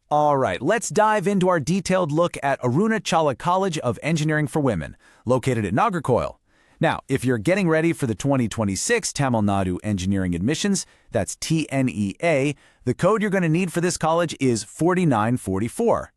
All right, let's dive into our detailed look at Arunachala College of Engineering for Women, located at Nagarcoil. Now, if you're getting ready for the 2026 Tamil Nadu Engineering Admissions, that's TNEA, the code you're going to need for this college is 4944.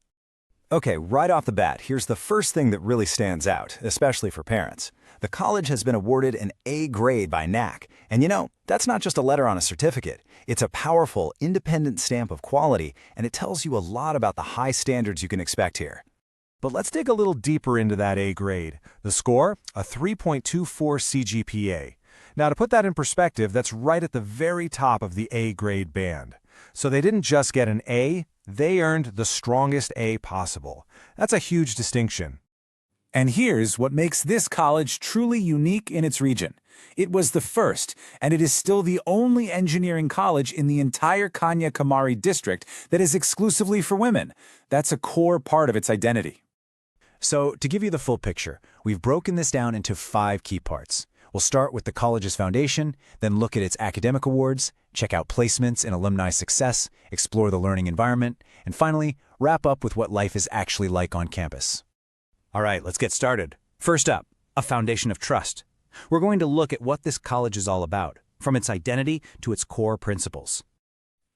Okay, right off the bat, here's the first thing that really stands out, especially for parents. The college has been awarded an A grade by NAAC. And you know, that's not just a letter on a certificate. It's a powerful, independent stamp of quality, and it tells you a lot about the high standards you can expect here. But let's dig a little deeper into that A grade. The score? A 3.24 CGPA. Now, to put that in perspective, that's right at the very top of the A grade band. So they didn't just get an A, they earned the strongest A possible. That's a huge distinction. And here's what makes this college truly unique in its region. It was the first, and it is still the only engineering college in the entire Kanyakumari district that is exclusively for women. That's a core part of its identity. So, to give you the full picture, we've broken this down into 5 key parts. We'll start with the college's foundation, then look at its academic awards, check out placements and alumni success, explore the learning environment, and finally, wrap up with what life is actually like on campus. All right, let's get started. First up, a foundation of trust. We're going to look at what this college is all about, from its identity to its core principles.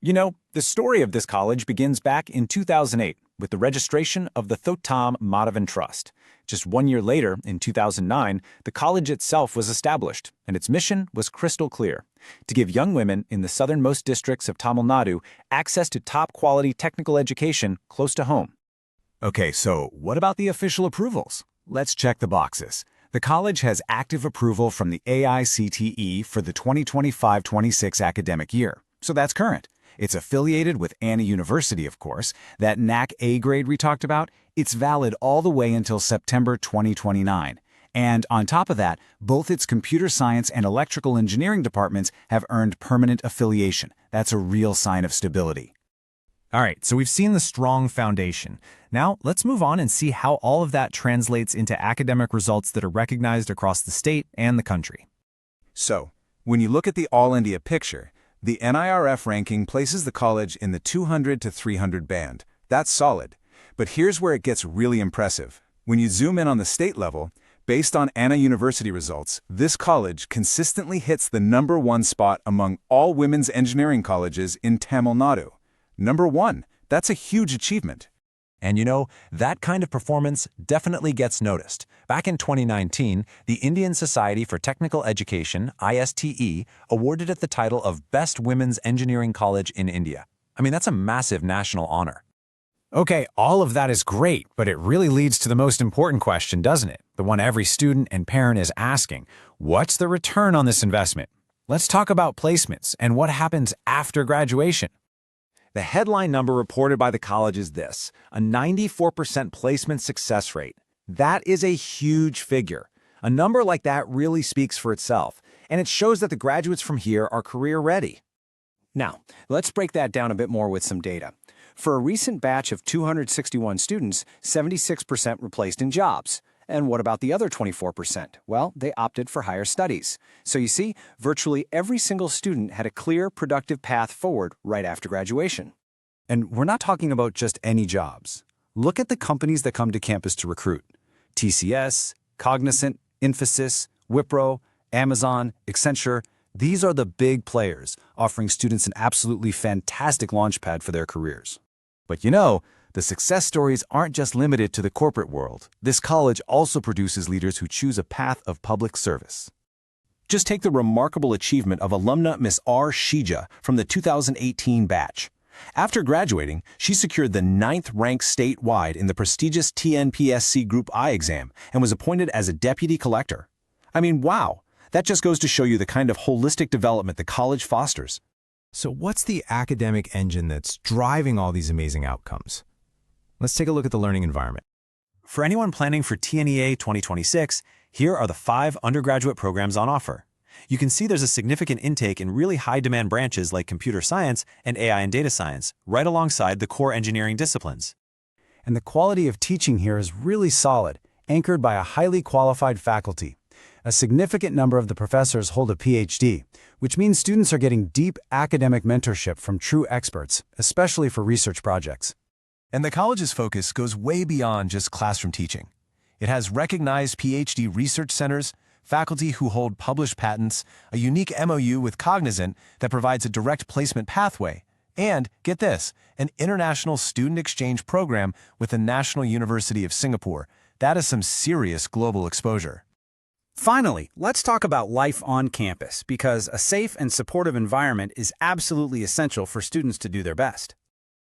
You know, the story of this college begins back in 2008 with the registration of the Thotam Madhavan Trust. Just 1 year later, in 2009, the college itself was established, and its mission was crystal clear: to give young women in the southernmost districts of Tamil Nadu access to top-quality technical education close to home. Okay, so what about the official approvals? Let's check the boxes. The college has active approval from the ACEW for the 2025-26 academic year, so that's current. It's affiliated with Anna University, of course. That NAAC A grade we talked about, it's valid all the way until September 2029. And on top of that, both its computer science and electrical engineering departments have earned permanent affiliation. That's a real sign of stability. All right, so we've seen the strong foundation. Now, let's move on and see how all of that translates into academic results that are recognized across the state and the country. So, when you look at the all-India picture, the NIRF ranking places the college in the 200 to 300 band. That's solid. But here's where it gets really impressive. When you zoom in on the state level, based on Anna University results, this college consistently hits the #1 spot among all women's engineering colleges in Tamil Nadu. #1, that's a huge achievement. And you know, that kind of performance definitely gets noticed. Back in 2019, the Indian Society for Technical Education, ISTE, awarded it the title of Best Women's Engineering College in India. I mean, that's a massive national honor. Okay, all of that is great, but it really leads to the most important question, doesn't it? The one every student and parent is asking. What's the return on this investment? Let's talk about placements and what happens after graduation. The headline number reported by the college is this: a 94% placement success rate. That is a huge figure. A number like that really speaks for itself, and it shows that the graduates from here are career-ready. Now, let's break that down a bit more with some data. For a recent batch of 261 students, 76% were placed in jobs. And what about the other 24%? Well, they opted for higher studies. So you see, virtually every single student had a clear, productive path forward right after graduation. And we're not talking about just any jobs. Look at the companies that come to campus to recruit. TCS, Cognizant, Infosys, Wipro, Amazon, Accenture. These are the big players, offering students an absolutely fantastic launchpad for their careers. But you know, the success stories aren't just limited to the corporate world. This college also produces leaders who choose a path of public service. Just take the remarkable achievement of alumna Miss R. Shija from the 2018 batch. After graduating, she secured the 9th rank statewide in the prestigious TNPSC Group I exam and was appointed as a deputy collector. I mean, wow, that just goes to show you the kind of holistic development the college fosters. So what's the academic engine that's driving all these amazing outcomes? Let's take a look at the learning environment. For anyone planning for TNEA 2026, here are the 5 undergraduate programs on offer. You can see there's a significant intake in really high-demand branches like computer science and AI and data science, right alongside the core engineering disciplines. And the quality of teaching here is really solid, anchored by a highly qualified faculty. A significant number of the professors hold a PhD, which means students are getting deep academic mentorship from true experts, especially for research projects. And the college's focus goes way beyond just classroom teaching. It has recognized PhD research centers, faculty who hold published patents, a unique MOU with Cognizant that provides a direct placement pathway, and, get this, an international student exchange program with the National University of Singapore. That is some serious global exposure. Finally, let's talk about life on campus, because a safe and supportive environment is absolutely essential for students to do their best.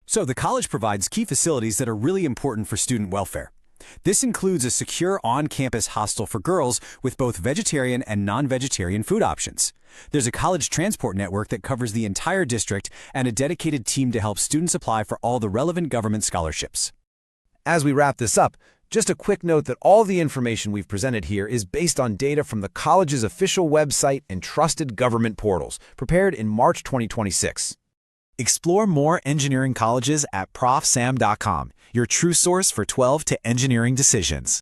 So the college provides key facilities that are really important for student welfare. This includes a secure on-campus hostel for girls with both vegetarian and non-vegetarian food options. There's a college transport network that covers the entire district and a dedicated team to help students apply for all the relevant government scholarships. As we wrap this up, just a quick note that all the information we've presented here is based on data from the college's official website and trusted government portals, prepared in March 2026. Explore more engineering colleges at profsam.com, your true source for 12 to engineering decisions.